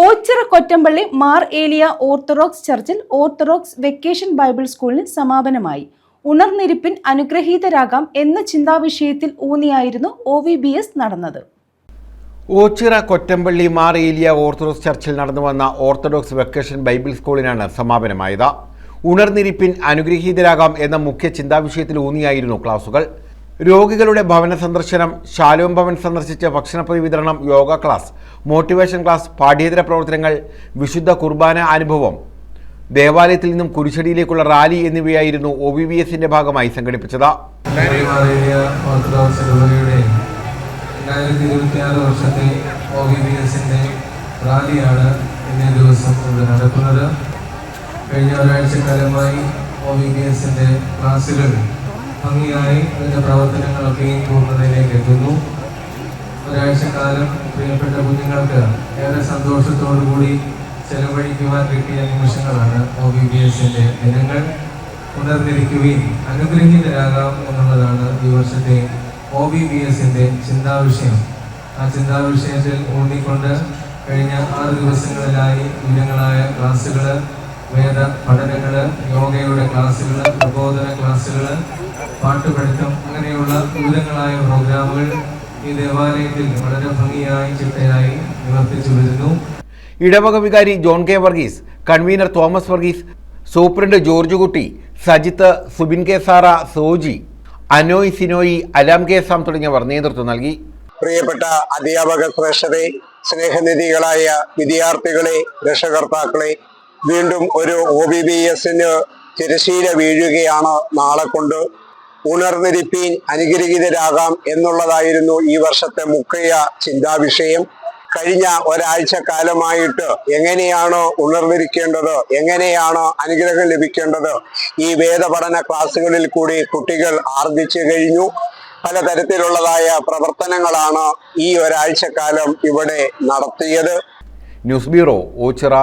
ഓച്ചിറ കൊറ്റമ്പള്ളി മാർ ഏലിയ orthodox ചർച്ചിൽ orthodox vacation Bible സ്കൂളിന് സമാപനമായി. ഉണർന്നിരിപ്പിൻ അനുഗ്രഹീതരാകാം എന്ന ചിന്താവിഷയത്തിൽ ഊന്നിയായിരുന്നു OVBS നടന്നത്. ഓച്ചിറ കൊറ്റമ്പള്ളി മാർ ഏലിയ ഓർത്തഡോക്സ് ചർച്ചിൽ നടന്നുവന്ന ഓർത്തഡോക്സ് വെക്കേഷൻ ബൈബിൾ സ്കൂളിനാണ് സമാപനമായത്. ഉണർന്നിരിപ്പിൻ അനുഗ്രഹീതരാകാം എന്ന മുഖ്യ ചിന്താവിഷയത്തിൽ ഊന്നിയായിരുന്നു ക്ലാസുകൾ. രോഗികളുടെ ഭവന സന്ദർശനം, ശാലോം ഭവൻ സന്ദർശിച്ച് ഭക്ഷണപ്പൊതി വിതരണം, യോഗ ക്ലാസ്, മോട്ടിവേഷൻ ക്ലാസ്, പാഠ്യേതര പ്രവർത്തനങ്ങൾ, വിശുദ്ധ കുർബാന അനുഭവം, ദേവാലയത്തിൽ നിന്നും കുരിശടിയിലേക്കുള്ള റാലി എന്നിവയായിരുന്നു OVBSന്റെ ഭാഗമായി സംഘടിപ്പിച്ചത്. 2026 വർഷത്തെ OVBSന്റെ റാലിയാണ് ഇന്നേ ദിവസം ഇവിടെ നടക്കുന്നത്. കഴിഞ്ഞ ഒരാഴ്ചക്കാലമായി OVBSന്റെ ക്ലാസുകൾ ഭംഗിയായി അതിൻ്റെ പ്രവർത്തനങ്ങളൊക്കെ പൂർണ്ണതയിലേക്ക് എത്തുന്നു. ഒരാഴ്ചക്കാലം പ്രിയപ്പെട്ട കുഞ്ഞുങ്ങൾക്ക് ഏറെ സന്തോഷത്തോടു കൂടി ചെലവഴിക്കുവാൻ കിട്ടിയ നിമിഷങ്ങളാണ് OVBSന്റെ ദിനങ്ങൾ. ഉണർന്നിരിക്കുകയും അനുഗ്രഹീതരാകാം എന്നുള്ളതാണ് ഈ വർഷത്തെ OVBSന്റെ ചിന്താവിഷയം. ആ ചിന്താവിഷയത്തിൽ ഊന്നിക്കൊണ്ട് കഴിഞ്ഞ 6 ദിവസങ്ങളിലായി വിവിധങ്ങളായ ക്ലാസ്സുകൾ, വേദ പഠനങ്ങൾ, യോഗയുടെ ക്ലാസ്സുകൾ, പ്രബോധന ക്ലാസ്സുകൾ, പാട്ടുപഠിത്തം, അങ്ങനെയുള്ള വിവിധങ്ങളായ പ്രോഗ്രാമുകൾ ഈ ദേവാലയത്തിൽ വളരെ ഭംഗിയായി ചിട്ടയായി നിവർത്തിച്ചു വരുന്നു. ഇടവക വികാരി John K Varghese, convener Thomas Varghese, superintendent George Kutty, Sajith, Subin K Sara, Soji, Anoy Sinoy, Alam K Sam തുടങ്ങിയവർ നേതൃത്വം നൽകി. പ്രിയപ്പെട്ട അധ്യാപക ശ്രേഷ്ഠരെ, സ്നേഹനിധികളായ വിദ്യാർത്ഥികളെ, രക്ഷകർത്താക്കളെ, വീണ്ടും ഒരു OVBSന് തിരശീല വീഴുകയാണ്. നാളെ കൊണ്ട് ഉണർന്നിരിപ്പീൻ അനുഗ്രഹീതരാകാം എന്നുള്ളതായിരുന്നു ഈ വർഷത്തെ മുഖ്യ ചിന്താവിഷയം. കഴിഞ്ഞ ഒരാഴ്ച കാലമായിട്ട് എങ്ങനെയാണ് ഉണർന്നിരിക്കേണ്ടത്, എങ്ങനെയാണ് അനുഗ്രഹം ലഭിക്കേണ്ടത്, ഈ വേദപഠന ക്ലാസ്സുകളിൽ കൂടി കുട്ടികൾ ആർജിച്ചു കഴിഞ്ഞു. പലതരത്തിലുള്ളതായ പ്രവർത്തനങ്ങളാണ് ഈ ഒരാഴ്ചക്കാലം ഇവിടെ നടത്തിയത്. News bureau, Ochira.